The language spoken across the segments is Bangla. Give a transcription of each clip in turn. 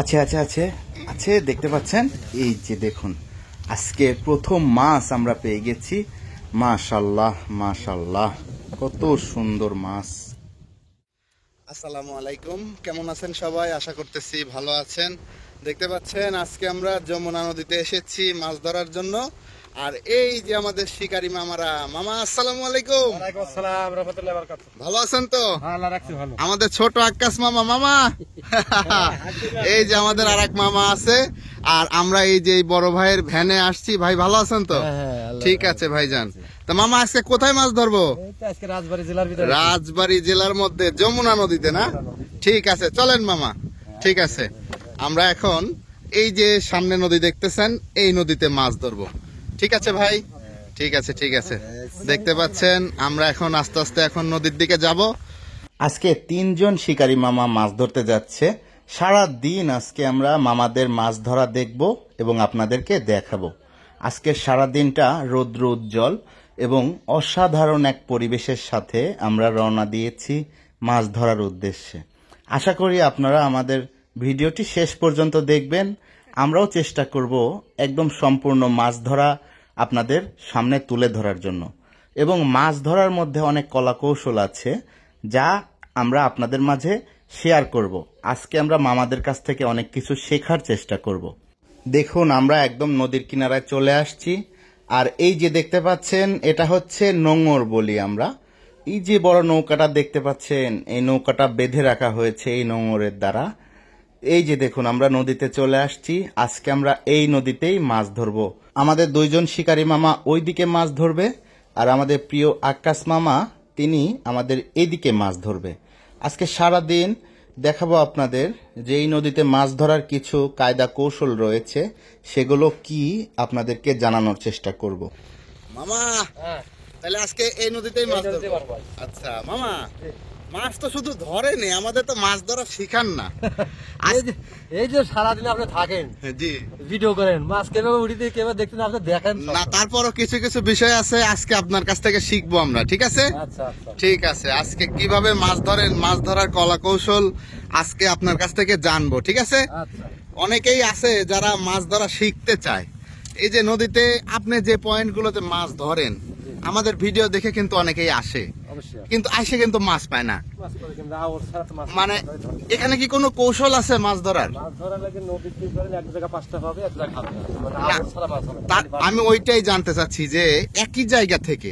আছে আছে আছে আছে দেখতে পাচ্ছেন, এই যে দেখুন আজকে প্রথম মাছ আমরা পেয়ে গেছি। মাশাআল্লাহ মাশাআল্লাহ, কত সুন্দর মাছ। আসসালামু আলাইকুম, কেমন আছেন সবাই? আশা করতেছি ভালো আছেন। দেখতে পাচ্ছেন আজকে আমরা যমুনা নদীতে এসেছি মাছ ধরার জন্য। আর এই যে আমাদের শিকারী মামারা। মামা আসসালামু আলাইকুম। ওয়ালাইকুম আসসালাম রাহমাতুল্লাহি ওয়া বারাকাতুহু। ভালো আছেন তো? আল্লাহ রাখছি ভালো। আমাদের ছোট আক্কাস মামা। মামা এই যে আমাদের আরেক মামা আছে। আর আমরা এই যে বড় ভাইয়ের ভ্যানে আসছি। ভাই ভালো আছেন তো? ঠিক আছে ভাইজান। তো মামা আজকে কোথায় মাছ ধরবো? আজকে রাজবাড়ী জেলার ভিতরে, রাজবাড়ী জেলার মধ্যে যমুনা নদীতে না? ঠিক আছে চলেন মামা। ঠিক আছে, আমরা এখন এই যে সামনে নদী দেখতেছেন, এই নদীতে মাছ ধরবো। ঠিক আছে ভাই, ঠিক আছে ঠিক আছে। দেখতে পাচ্ছেন আমরা এখন আস্তে আস্তে এখন নদীর দিকে যাব। আজকে 3 জন শিকারী মামা মাছ ধরতে যাচ্ছে। সারা দিন আজকে আমরা মামাদের মাছ ধরা দেখব এবং আপনাদেরকে দেখাবো। আজকে সারা দিনটা রৌদ্র উজ্জ্বল এবং অসাধারণ এক পরিবেশের সাথে আমরা রওনা দিয়েছি মাছ ধরার উদ্দেশ্যে। আশা করি আপনারা আমাদের ভিডিওটি শেষ পর্যন্ত দেখবেন। আমরাও চেষ্টা করব একদম সম্পূর্ণ মাছ ধরা আপনাদের সামনে তুলে ধরার জন্য। এবং মাছ ধরার মধ্যে অনেক কলাকৌশল আছে যা আমরা আপনাদের মাঝে শেয়ার করব। আজকে আমরা মামাদের কাছ থেকে অনেক কিছু শেখার চেষ্টা করব। দেখুন আমরা একদম নদীর কিনারায় চলে আসছি। আর এই যে দেখতে পাচ্ছেন এটা হচ্ছে নোঙর বলি আমরা। এই যে বড় নৌকাটা দেখতে পাচ্ছেন, এই নৌকাটা বেঁধে রাখা হয়েছে এই নোঙরের দ্বারা। এই যে দেখুন আমরা নদীতে চলে আসছি। আজকে আমরা এই নদীতেই মাছ ধরবো। আমাদের 2 জন শিকারী মামা ওইদিকে মাছ ধরবে, আর আমাদের প্রিয় আক্কাস মামা তিনি আমাদের এইদিকে মাছ ধরবে। আজকে সারা দিন দেখাবো আপনাদের যে এই নদীতে মাছ ধরার কিছু কায়দা কৌশল রয়েছে, সেগুলো কি আপনাদেরকে জানানোর চেষ্টা করব। মামা তাহলে আজকে এই নদীতেই মাছ ধরবো। আচ্ছা মামা, মাছ তো শুধু ধরেনি, আমাদের তো মাছ ধরা শিখান না। এই যে সারাদিন আপনি থাকেন, জি ভিডিও করেন, মাছ কিভাবে উঠিতে কিভাবে দেখতেন আপনি দেখেন না, তারপরও কিছু কিছু বিষয় আছে আজকে আপনার কাছ থেকে শিখবো আমরা। ঠিক আছে? আচ্ছা আচ্ছা ঠিক আছে, আজকে কিভাবে মাছ ধরেন, মাছ ধরার কলা কৌশল আজকে আপনার কাছ থেকে জানবো। ঠিক আছে? আচ্ছা। অনেকেই আছে যারা মাছ ধরা শিখতে চায়। এই যে নদীতে আপনি যে পয়েন্টগুলোতে মাছ ধরেন, আমাদের ভিডিও দেখে কিন্তু অনেকেই আসে, কিন্তু আসে কিন্তু মাছ পায় না। মানে এখানে কি কোনো কৌশল আছে মাছ ধরার? আমি ওইটাই জানতে চাচ্ছি যে একই জায়গা থেকে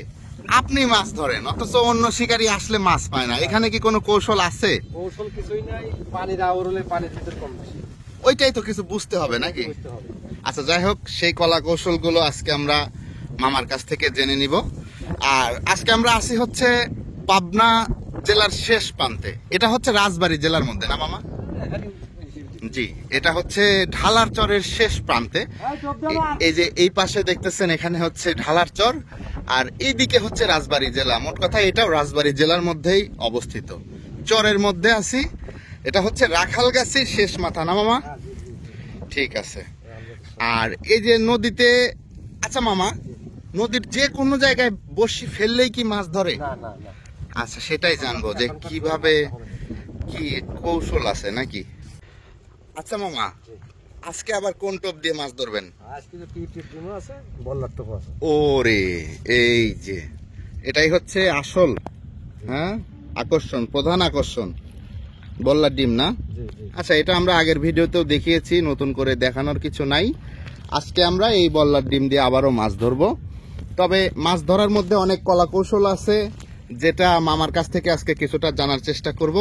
আপনি মাছ ধরেন অথচ অন্য শিকারী আসলে মাছ পায় না, এখানে কি কোনো কৌশল আছে? কৌশল কিছুই নাই, পানির আওর হলে পানির ভিতর কম বেশি, ওইটাই তো কিছু বুঝতে হবে নাকি? আচ্ছা যাই হোক, সেই কলা কৌশল গুলো আজকে আমরা মামার কাছ থেকে জেনে নিব। আর আজকে আমরা আসি হচ্ছে পাবনা জেলার শেষ প্রান্তে। এটা হচ্ছে রাজবাড়ী জেলার মধ্যে না মামা? জি, এটা হচ্ছে ঢালার চরের শেষ প্রান্তে। এই যে এই পাশে দেখতেছেন এখানে হচ্ছে ঢালার চর, আর এইদিকে হচ্ছে রাজবাড়ী জেলা। মোট কথা এটাও রাজবাড়ী জেলার মধ্যেই অবস্থিত, চরের মধ্যে আছি। এটা হচ্ছে রাখালগাছির শেষ মাথা না মামা? ঠিক আছে। আর এই যে নদীতে, আচ্ছা মামা, নদীর যে কোনো জায়গায় বড়শি ফেললেই কি মাছ ধরে? আচ্ছা সেটাই জানবো যে কিভাবে কি কৌশল আছে নাকি। আচ্ছা মামা, আজকে আবার কোন টোপ দিয়ে মাছ ধরবেন? ওরে এই যে এটাই হচ্ছে আসল, হ্যাঁ, আকর্ষণ, প্রধান আকর্ষণ বল্লার ডিম না? আচ্ছা এটা আমরা আগের ভিডিওতেও দেখিয়েছি, নতুন করে দেখানোর কিছু নাই। আজকে আমরা এই বল্লার ডিম দিয়ে আবারও মাছ ধরবো। তবে মাছ ধরার মধ্যে অনেক কলা কৌশল আছে, যেটা মামার কাছ থেকে আজকে কিছুটা জানার চেষ্টা করব।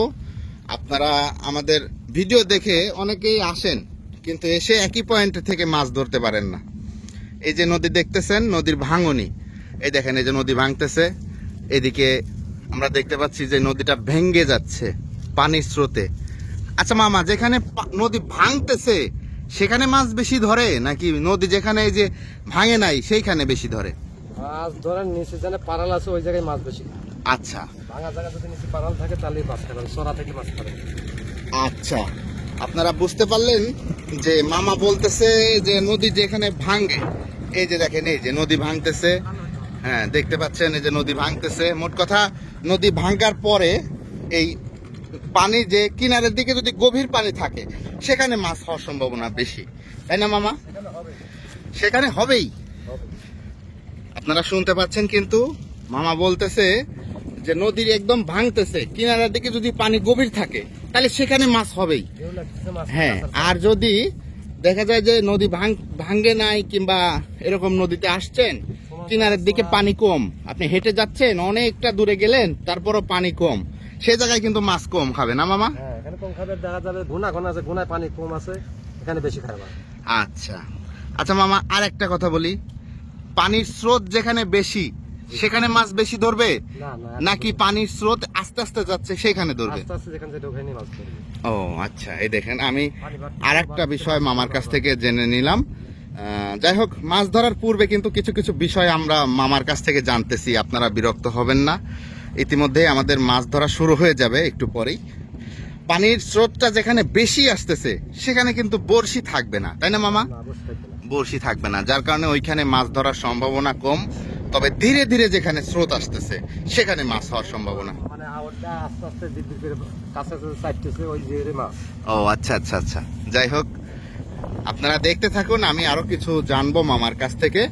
আপনারা আমাদের ভিডিও দেখে অনেকেই আসেন, কিন্তু এসে একই পয়েন্ট থেকে মাছ ধরতে পারেন না। এই যে নদী দেখতেছেন, নদীর ভাঙনি, এই দেখেন এই যে নদী ভাঙতেছে। এদিকে আমরা দেখতে পাচ্ছি যে নদীটা ভেঙ্গে যাচ্ছে পানির স্রোতে। আচ্ছা মামা, যেখানে নদী ভাঙতেছে সেখানে মাছ বেশি ধরে নাকি নদী যেখানে এই যে ভাঙে নাই সেইখানে বেশি ধরে? মাছ ধরার নিচে যেখানে পারাল আছে ওই জায়গায় মাছ বেশি। আচ্ছা, ভাঙা জায়গা যদি নিচে পারাল থাকে তাহলে মাছ খাবে, সরা থেকে মাছ খাবে। আচ্ছা, আপনারা বুঝতে পারলেন যে মামা বলতেছে যে নদী যেখানে ভাঙে, এই যে দেখেন এই যে নদী ভাঙতেছে, হ্যাঁ দেখতে পাচ্ছেন এই যে নদী ভাঙতেছে। মোট কথা নদী ভাঙার পরে এই পানি যে কিনারের দিকে যদি গভীর পানি থাকে সেখানে মাছ হওয়ার সম্ভাবনা বেশি, তাই না মামা? সেখানে হবেই। আপনারা শুনতে পাচ্ছেন, কিন্তু মামা বলতেছে যে নদীর একদম ভাঙতেছে, কিনারের দিকে যদি পানি গভীর থাকে তাহলে সেখানে মাছ হবেই। হ্যাঁ, আর যদি দেখা যায় যে নদী ভাঙ্গে নাই কিংবা এরকম নদীতে আসছেন, কিনারের দিকে পানি কম, আপনি হেঁটে যাচ্ছেন অনেকটা দূরে গেলেন তারপরও পানি কম, সে জায়গায় কিন্তু মাছ কম খাবে না মামা? হ্যাঁ, এখানে কম খাবে, দেখা যাবে ঘুনা ঘুনা আছে, ঘুনায় পানি কম আছে, এখানে বেশি খাবে। আচ্ছা আচ্ছা মামা, আর একটা কথা বলি, পানির স্রোত যেখানে বেশি সেখানে মাছ বেশি ধরবে, নাকি পানির স্রোত আস্তে আস্তে যাচ্ছে সেখানে ধরবে? ও আচ্ছা, এই দেখেন আমি আর একটা বিষয় মামার কাছ থেকে জেনে নিলাম। যাই হোক, মাছ ধরার পূর্বে কিন্তু কিছু কিছু বিষয় আমরা মামার কাছ থেকে জানতেছি, আপনারা বিরক্ত হবেন না। ইতিমধ্যে আমাদের মাছ ধরা শুরু হয়ে যাবে একটু পরেই। পানির স্রোতটা যেখানে বেশি আসতেছে সেখানে কিন্তু বড়শি থাকবে না, তাই না মামা? বড়শি থাকবে না, যার কারণে ওইখানে মাছ ধরার সম্ভাবনা কম। তবে ধীরে ধীরে যেখানে স্রোত আসতেছে সেখানে মাছ হওয়ার সম্ভাবনা। ও আচ্ছা আচ্ছা আচ্ছা, যাই হোক আপনারা দেখতে থাকুন, আমি আরো কিছু জানবো মামার কাছ থেকে।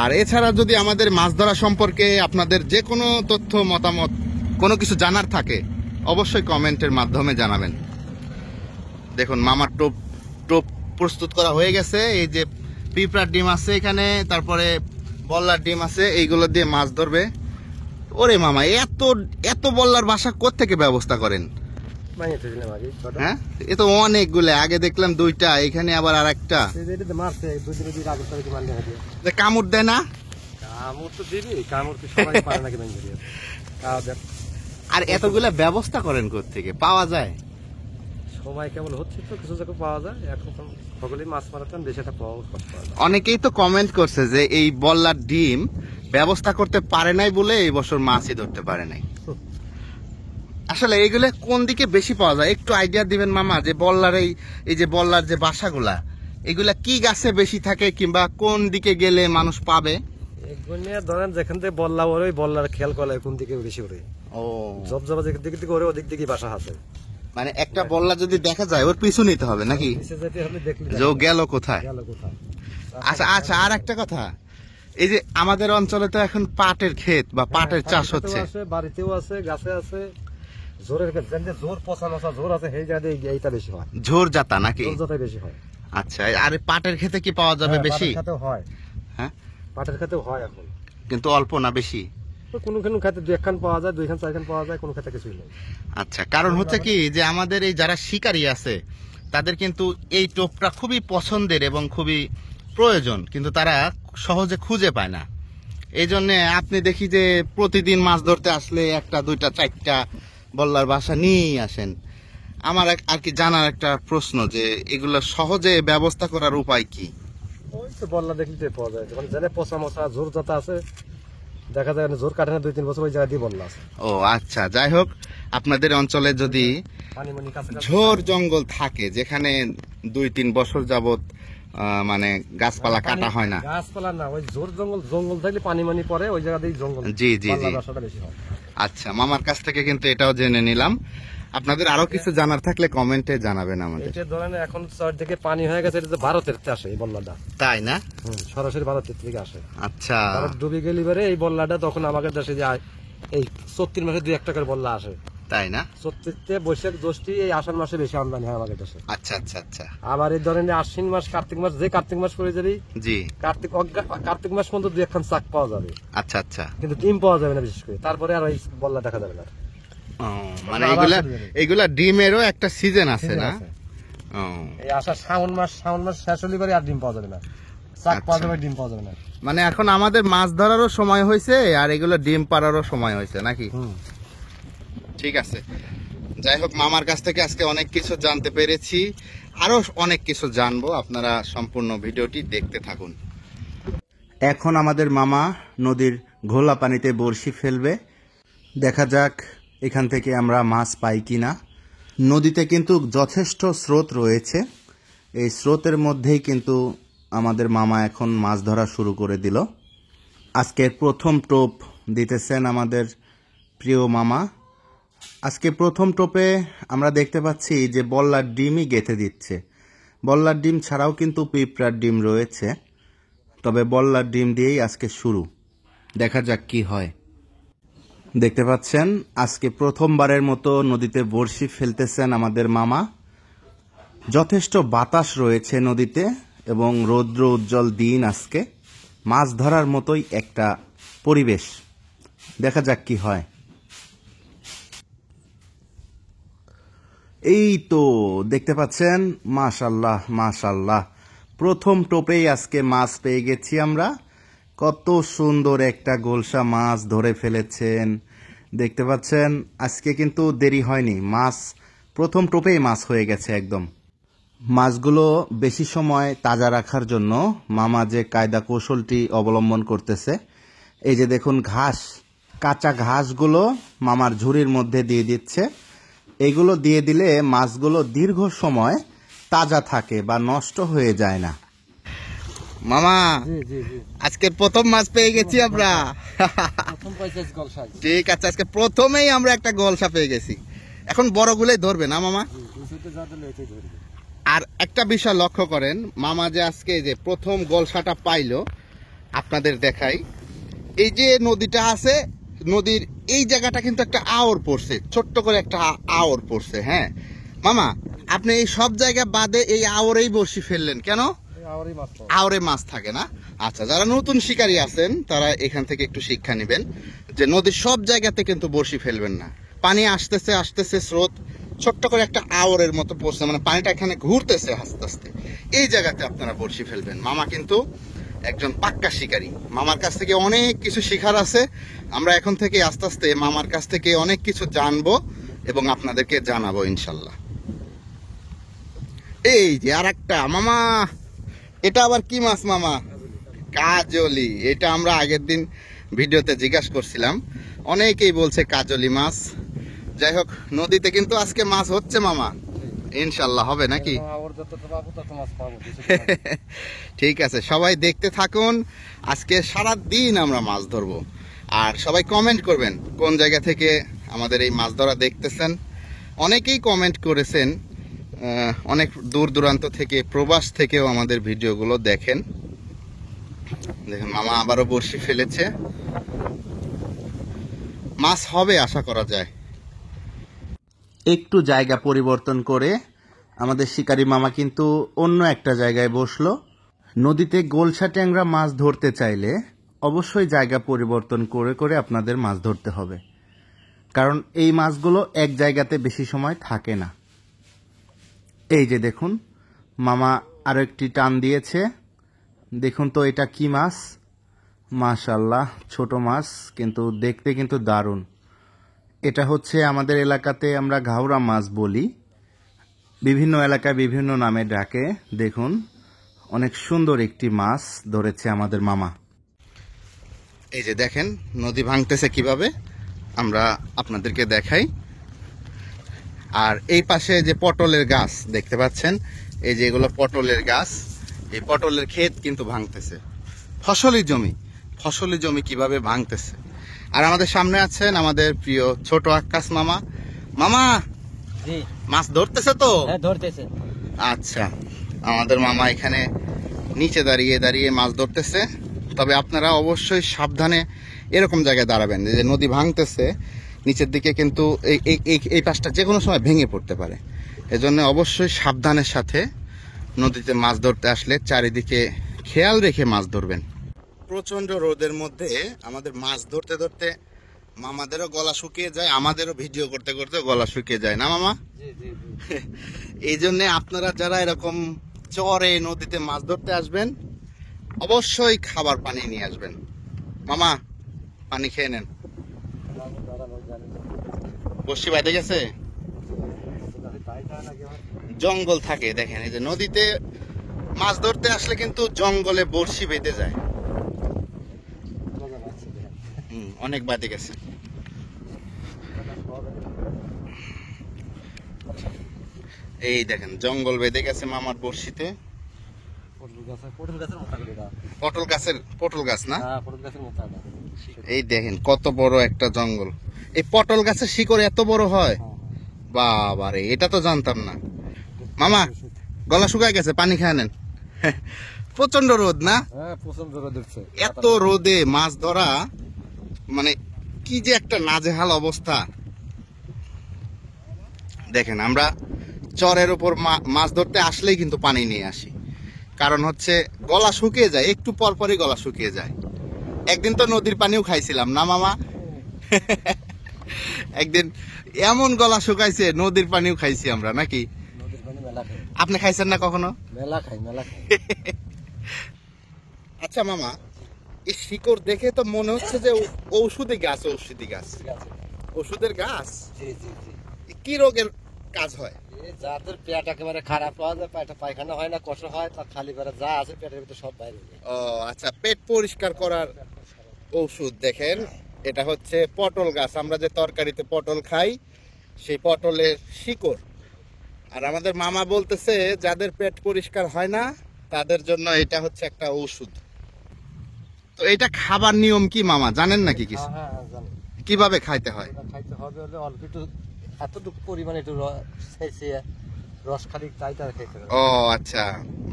আর এছাড়া যদি আমাদের মাছ ধরা সম্পর্কে আপনাদের যে কোনো তথ্য মতামত কোনো কিছু জানার থাকে অবশ্যই কমেন্টের মাধ্যমে জানাবেন। দেখুন মামার টোপ টোপ প্রস্তুত করা হয়ে গেছে, এই যে পিঁপড়ার ডিম আছে এখানে, তারপরে বল্লার ডিম আছে, এইগুলো দিয়ে মাছ ধরবে। ওরে মামা, এত এত বল্লার বাসা কোত্থেকে ব্যবস্থা করেন? হ্যাঁ, এ তো অনেকগুলো, আগে দেখলাম দুইটা, এখানে আবার আর একটা। কামড় দেয় না? আর এতগুলা ব্যবস্থা করেন কোত্থেকে, পাওয়া যায়? সময় কেমন হচ্ছে তো কিছু জায়গায় পাওয়া যায়, এখন সকলেই মাছ মারাতেন, বেশি একটা পাওয়া কষ্ট হয় না। অনেকেই তো কমেন্ট করছে যে এই বল্লার ডিম ব্যবস্থা করতে পারে নাই বলে এই বছর মাছই ধরতে পারে নাই। আসলে এইগুলো কোন দিকে বেশি পাওয়া যায় একটু আইডিয়া দিবেন মামা, যে বল্লার এই যে বল্লার যে বাসাগুলা এগুলা কি গাছে বেশি থাকে, কিংবা কোন দিকে গেলে মানুষ পাবে? ধরেন যেখান থেকে বল্লা ওরে, ওই বল্লার খেয়াল করলে কোন দিকে বেশি ওরে। ও, জব জবা যেদিক দিকে ওরে ওদিক দিকে বাসা আছে। মানে একটা বল্লা যদি দেখা যায় ওর পিছু নিতে হবে নাকি, যে ও গেল কোথায়? আচ্ছা আচ্ছা, আর একটা কথা, এই যে আমাদের অঞ্চলে তো এখন পাটের ক্ষেত বা পাটের চাষ হচ্ছে, বাড়িতেও আছে, গাছে আছে, জোরের জোর পচা মশা জোর আছে, সেই জায়গায় এইটা বেশি হয়, ঝোর জাতা নাকি? ঝোর বেশি হয়। আচ্ছা, আর পাটের ক্ষেতে কি পাওয়া যাবে বেশি? হয়, হ্যাঁ পাটের ক্ষেতেও হয় এখন, কিন্তু অল্প না বেশি? কোনো কোনো ক্ষেত্রে 2 খান পাওয়া যায়, 2 খান 4 খান পাওয়া যায়, কোনো ক্ষেত্রে কিছুই নেই। আচ্ছা, কারণ হচ্ছে কি যে আমাদের এই যারা শিকারী আছে তাদের কিন্তু এই টোপটা খুবই পছন্দের এবং খুবই প্রয়োজন, কিন্তু তারা সহজে খুঁজে পায় না। এই জন্য আপনি দেখি যে প্রতিদিন মাছ ধরতে আসলে 1টা 2টা 4টা বল্লার বাসা নিয়েই আসেন। আমার আর কি জানার একটা প্রশ্ন, যে এগুলো সহজে ব্যবস্থা করার উপায় কি? ওই তো বল্লা দেখলে পাওয়া যায়, যখন জানে পচা মশা ঝোর জাতা আছে, দেখা যায় জোর কাটে না, 2-3 বছর ওই জায়গা দিয়ে বল্লা আছে। ও আচ্ছা, যাই হোক আপনাদের অঞ্চলে যদি ঝোর জঙ্গল থাকে যেখানে 2-3 বছর যাবত মানে গাছপালা কাটা হয় না, গাছপালা না, ওই ঝোর জঙ্গল থাকলে পানি পরে ওই জায়গা দিয়ে জঙ্গল। জি জি জি, আচ্ছা, মামার কাছ থেকে কিন্তু এটাও জেনে নিলাম। আপনাদের আরো কিছু জানার থাকলে কমেন্টে জানাবেন আমাদের। এটা ধরেন এখন চারদিকে পানি হয়ে গেছে, এটা ভারতের আসে এই বল্লাটা, তাই না? সরাসরি ভারতের থেকে আসে। আচ্ছা, ভারত ডুবে গেলে এবারে এই বল্লাটা তখন আমাদের দেশে যায়, এই 34 মাসে 2-1 টাকার বল্লা আসে, তাই না? 34তে বৈশাখ জ্যৈষ্ঠ এই আষাঢ় মাসে বেশি আমদানি হয় আমাদের দেশে। আচ্ছা আচ্ছা আচ্ছা, আবার এই ধরেন আশ্বিন মাস, কার্তিক মাস, যে কার্তিক মাস করে যাবি, জি, কার্তিক মাস পর্যন্ত 2-1 খান চাক পাওয়া যাবে। আচ্ছা আচ্ছা, কিন্তু ডিম পাওয়া যাবে না বিশেষ করে, তারপরে আর এই বল্লা দেখা যাবে না। মানে এইগুলা ডিমেরও একটা সিজন আছে না? এই আষাঢ় শ্রাবণ মাস শেষ হলে পরে আর ডিম পাওয়া যাবে না, চাক পাওয়া যাবে, ডিম পাওয়া যাবে না। মানে এখন আমাদের মাছ ধরারও সময় হয়েছে আর এগুলো ডিম পাড়ারও সময় হয়েছে নাকি? ঠিক আছে, যাই হোক মামার কাছ থেকে আজকে অনেক কিছু জানতে পেরেছি, আরো অনেক কিছু জানবো, আপনারা সম্পূর্ণ ভিডিওটি দেখতে থাকুন। এখন আমাদের মামা নদীর ঘোলা পানিতে বড়শি ফেলবে, দেখা যাক এখান থেকে আমরা মাছ পাই কিনা। নদীতে কিন্তু যথেষ্ট স্রোত রয়েছে, এই স্রোতের মধ্যেই কিন্তু আমাদের মামা এখন মাছ ধরা শুরু করে দিল। আজকের প্রথম টোপ দিতেছেন আমাদের প্রিয় মামা, আজকে প্রথম টোপে আমরা দেখতে পাচ্ছি যে বল্লার ডিমই গেঁথে দিচ্ছে। বল্লার ডিম ছাড়াও কিন্তু পিঁপড়ার ডিম রয়েছে, তবে বল্লার ডিম দিয়েই আজকে শুরু। দেখা যাক কি হয়। দেখতে পাচ্ছেন আজকে প্রথমবারের মতো নদীতে বড়শি ফেলতেছেন আমাদের মামা। যথেষ্ট বাতাস রয়েছে নদীতে এবং রৌদ্র উজ্জ্বল দিন আজকে। মাছ ধরার মতোই একটা পরিবেশ। দেখা যাক কি হয়। এই তো দেখতে পাচ্ছেন, মাশাল্লাহ মাশাল্লাহ, প্রথম টোপেই আজকে মাছ পেয়ে গেছি আমরা। কত সুন্দর একটা গোলসা মাছ ধরে ফেলেছেন দেখতে পাচ্ছেন। আজকে কিন্তু দেরি হয়নি, মাছ প্রথম টোপেই মাছ হয়ে গেছে একদম। মাছগুলো বেশি সময় তাজা রাখার জন্য মামা যে কায়দা কৌশলটি অবলম্বন করতেছে, এই যে দেখুন ঘাস, কাঁচা ঘাসগুলো মামার ঝুড়ির মধ্যে দিয়ে দিচ্ছে। এগুলো দিয়ে দিলে মাছগুলো দীর্ঘ সময় তাজা থাকে বা নষ্ট হয়ে যায় না। মামা আজকে প্রথম মাছ পেয়ে গেছি আমরা। ঠিক আছে, আজকে প্রথমেই আমরা একটা গোলসা পেয়ে গেছি। এখন বড়গুলোই ধরবে না মামা? আর একটা বিষয় লক্ষ্য করেন, মামা যে আজকে যে প্রথম গোলসাটা পাইলো, আপনাদের দেখাই। এই যে নদীটা আছে, নদীর এই জায়গাটা কিন্তু একটা আওর পড়ছে, ছোট্ট করে একটা আওর পড়ছে। হ্যাঁ মামা, আপনি এই সব জায়গা বাদে এই আওরেই বড়শি ফেললেন কেন? আওরে মাছ থাকে না। আচ্ছা, যারা নতুন শিকারী আছেন তারা এখান থেকে একটু শিক্ষা নেবেন যে নদীর সব জায়গাতে কিন্তু বড়শি ফেলবেন না। পানি আসতেছে আসতেছে, স্রোত ছোট্ট করে একটা আওরের মতো পড়ছে, মানে পানিটা এখানে ঘুরতেছে আস্তে আস্তে, এই জায়গাতে আপনারা বড়শি ফেলবেন। মামা কিন্তু একজন পাক্কা শিকারী, মামার কাছ থেকে অনেক কিছু শেখার আছে। আমরা এখন থেকে আস্তে আস্তে মামার কাছ থেকে অনেক কিছু জানবো এবং আপনাদেরকে জানাবো ইনশাল্লাহ। এই যে আর একটা মামা, এটা আবার কি মাছ মামা? কাজলি। এটা আমরা আগের দিন ভিডিওতে জিজ্ঞাসা করছিলাম, অনেকেই বলছে কাজলি মাছ। যাই হোক, নদীতে কিন্তু আজকে মাছ হচ্ছে মামা, ইনশাল্লাহ হবে নাকি? ঠিক আছে, সবাই দেখতে থাকুন। আজকে সারা দিন আমরা মাছ ধরবো। আর সবাই কমেন্ট করবেন কোন জায়গা থেকে আমাদের এই মাছ ধরা দেখতেছেন। অনেকেই কমেন্ট করেছেন, অনেক দূর দূরান্ত থেকে, প্রবাস থেকেও আমাদের ভিডিওগুলো দেখেন। দেখেন মামা আবারও বড়শি ফেলেছে, মাছ হবে আশা করা যায়। একটু জায়গা পরিবর্তন করে আমাদের শিকারী মামা কিন্তু অন্য একটা জায়গায় বসলো। নদীতে গোলসা ট্যাংরা মাছ ধরতে চাইলে অবশ্যই জায়গা পরিবর্তন করে করে আপনাদের মাছ ধরতে হবে, কারণ এই মাছগুলো এক জায়গাতে বেশি সময় থাকে না। এই যে দেখুন মামা আরো একটি টান দিয়েছে। দেখুন তো এটা কি মাছ? মাশাআল্লাহ, ছোট মাছ কিন্তু দেখতে কিন্তু দারুণ। এটা হচ্ছে আমাদের এলাকাতে আমরা ঘাওড়া মাছ বলি, বিভিন্ন এলাকায় বিভিন্ন নামে ডাকে। দেখুন অনেক সুন্দর একটি মাছ ধরেছে আমাদের মামা। এই যে দেখেন নদী ভাঙতেছে কিভাবে, আমরা আপনাদেরকে দেখাই। আর এই পাশে যে পটলের গাছ দেখতে পাচ্ছেন, এই যে এগুলো পটলের গাছ, এই পটলের ক্ষেত কিন্তু ভাঙতেছে। ফসলি জমি কিভাবে ভাঙতেছে। আর আমাদের সামনে আছেন আমাদের প্রিয় ছোট আক্কাস মামা। মামা মাছ ধরতেছে তো? ধরতেছে। আচ্ছা, আমাদের মামা এখানে নিচে দাঁড়িয়ে দাঁড়িয়ে মাছ ধরতেছে। তবে আপনারা অবশ্যই সাবধানে এরকম জায়গায় দাঁড়াবেন, যে নদী ভাঙতেছে নিচের দিকে, কিন্তু এই পাশটা যে কোনো সময় ভেঙে পড়তে পারে। এজন্য অবশ্যই সাবধানের সাথে নদীতে মাছ ধরতে আসলে চারিদিকে খেয়াল রেখে মাছ ধরবেন। প্রচন্ড রোদের মধ্যে আমাদের মাছ ধরতে ধরতে মামাদেরও গলা শুকিয়ে যায়, আমাদেরও ভিডিও করতে করতে গলা শুকিয়ে যায় না মামা? এই জন্য আপনারা যারা এরকম চরে নদীতে মাছ ধরতে আসবেন অবশ্যই খাবার পানি নিয়ে আসবেন। মামা পানি খেয়ে নেন। বসি বাইরে গেছে, জঙ্গল থাকে দেখেন। এই যে নদীতে মাছ ধরতে আসলে কিন্তু জঙ্গলে বড়শি বেঁধে যায়। অনেক বাদে গেছে। এই দেখেন জঙ্গল বেঁধে গেছে মামার বড়শিতে। পটল গাছের মোটা করে দাও। পটল গাছ না? হ্যাঁ, পটল গাছের মোটা দাও। এই দেখেন কত বড় একটা জঙ্গল। এই পটল গাছের শিকড় এত বড় হয়? বাবারে, এটা তো জানতাম না। মামা গলা শুকায় গেছে, পানি খেয়ে নেন। প্রচন্ড রোদ না? হ্যাঁ, প্রচন্ড রোদ উঠছে। এত রোদে মাছ ধরা মানে কি যে একটা নাজেহাল অবস্থা। দেখেন আমরা চরের উপর মাছ ধরতে আসলেই কিন্তু পানি নিয়ে আসি, কারণ হচ্ছে গলা শুকিয়ে যায়, একটু পর পরই গলা শুকিয়ে যায়। একদিন তো নদীর পানিও খাইছিলাম না মামা? একদিন এমন গলা শুকাইছে, নদীর পানিও খাইছি আমরা নাকি? নদীর পানি মেলা খাই। আপনি খাইছেন না কখনো? মেলা খাই। আচ্ছা মামা, এই শিকড় দেখে তো মনে হচ্ছে যে ঔষধি গাছ। ঠিক আছে। ওষুধের গাছ। জি। কি রোগের কাজ হয়? এই যাদের পেট একেবারে খারাপ হওয়া যায়, পেটে পায়খানা হয় না, কষ্ট হয়, তার খালি পেটে যা আছে পেটের ভিতরে সব বাইরে যায়। ও আচ্ছা, পেট পরিষ্কার করার ঔষধ। দেখেন এটা হচ্ছে পটল গাছ, আমরা যে তরকারিতে পটল খাই সেই পটলের শিকড়। আর আমাদের মামা বলতেছে যাদের পেট পরিষ্কার হয় না তাদের জন্য এটা হচ্ছে একটা ঔষধ। তো এটা খাবার নিয়ম কি মামা, জানেন নাকি কিছু? হ্যাঁ, জানি। কিভাবে খাইতে হয়? এটা খাইতে হবে হলে অল্প একটু, এতটুকু পরিমাণে একটু রস খালি চাইতে খাইতে হবে। ও আচ্ছা,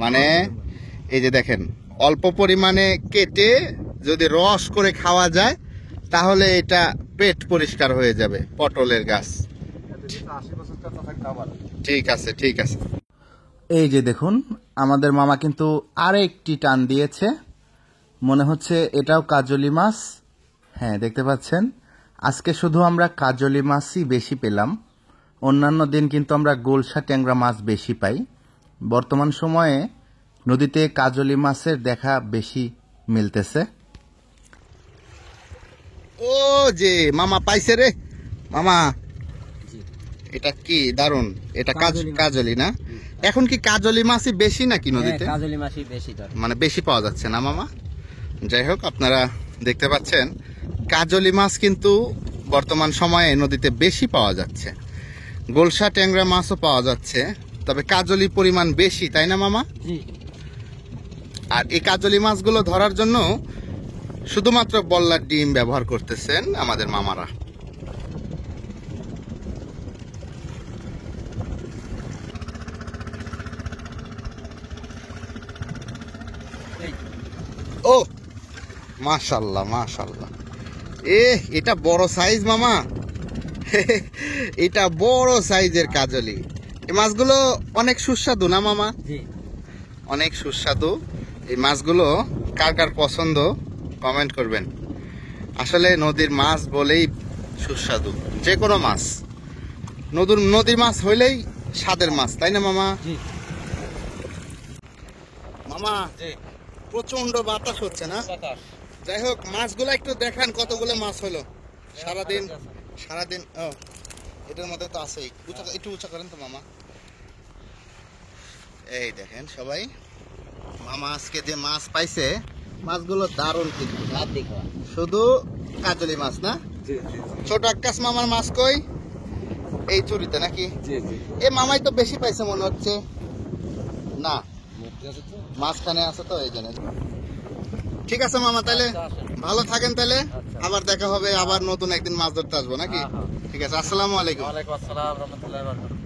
মানে এই যে দেখেন অল্প পরিমাণে কেটে যদি রস করে খাওয়া যায় তাহলে এটা পেট পরিষ্কার হয়ে যাবে পটলের গাছ। 80 বছর কথা থাকতে আমার। ঠিক আছে। এই যে দেখুন আমাদের মামা কিন্তু আরেকটি টান দিয়েছে, মনে হচ্ছে এটাও কাজলি মাছ। হ্যাঁ, দেখতে পাচ্ছেন আজকে শুধু আমরা কাজলি মাছই বেশি পেলাম, অন্যান্য দিন কিন্তু আমরা গোলসা ট্যাংরা মাছ বেশি পাই। বর্তমান সময়ে নদীতে কাজলি মাছের দেখা বেশি মিলতেছে। ও যে মামা পাইছে রে মামা, এটা কি দারুন, এটা কাজলি না? এখন কি কাজলি মাছই বেশি নাকি নদীতে? কাজলি মাছই বেশি ধরে, মানে বেশি পাওয়া যাচ্ছে না মামা? যাই হোক, আপনারা দেখতে পাচ্ছেন কাজলি মাছ কিন্তু বর্তমান সময়ে নদীতে বেশি পাওয়া যাচ্ছে। গোলসা ট্যাংরা মাছও পাওয়া যাচ্ছে, তবে কাজলি পরিমাণ বেশি, তাই না মামা? আর এই কাজলি মাছগুলো ধরার জন্য শুধুমাত্র বল্লার ডিম ব্যবহার করতেছেন আমাদের মামারা। ও মাশাআল্লাহ, এটা বড় সাইজ মামা। এটা বড় সাইজের কাজলি। এই মাছগুলো অনেক সুস্বাদু না মামা? অনেক সুস্বাদু। এই মাছগুলো কার কার পছন্দ কমেন্ট করবেন। আসলে নদীর মাছ বলেই সুস্বাদু, যে কোনো মাছ নদীর মাছ হইলেই স্বাদের মাছ, তাই না মামা? মামা প্রচন্ড বাতাস হচ্ছে না? যাই হোক, মাছগুলো একটু দেখান কতগুলো মাছ হলো সারাদিন। ও এটার মধ্যে তো আছেই, একটু উঁচা করেন তো মামা। এই দেখেন সবাই, মামা আজকে যে মাছ পাইছে মাছগুলো দারুণ, কিন্তু শুধু কাজলি মাছ না? ছোট আক্কাস মামার মাছ কই? এই চুরিতে নাকি? এ মামাই তো বেশি পাইছে মনে হচ্ছে না, মাঝখানে আছে তো এই জন্য। ঠিক আছে মামা, তাহলে ভালো থাকেন, তাহলে আবার দেখা হবে, আবার নতুন একদিন মাছ ধরতে আসবো নাকি? ঠিক আছে, আসসালামু আলাইকুম। ওয়ালাইকুম আসসালাম, রহমতুল্লাহি ওয়া বারাকাতুহু।